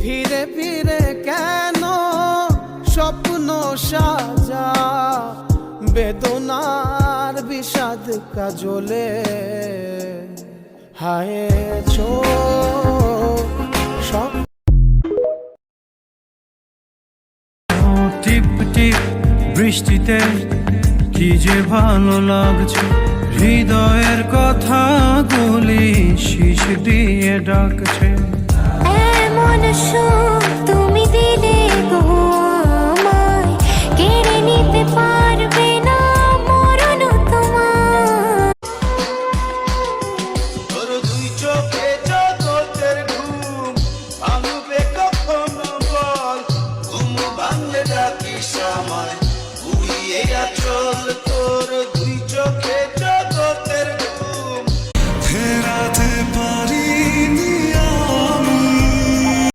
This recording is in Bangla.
ফিরে ফিরে কেন স্বপ্ন সাজা, বেদনার বিষাদ কাজলে হায় চোখ সব। টিপ টিপ বৃষ্টিতে কি যে ভালো লাগছে, হৃদয়ের কথাগুলি শিশ দিয়ে ডাকছে। এমন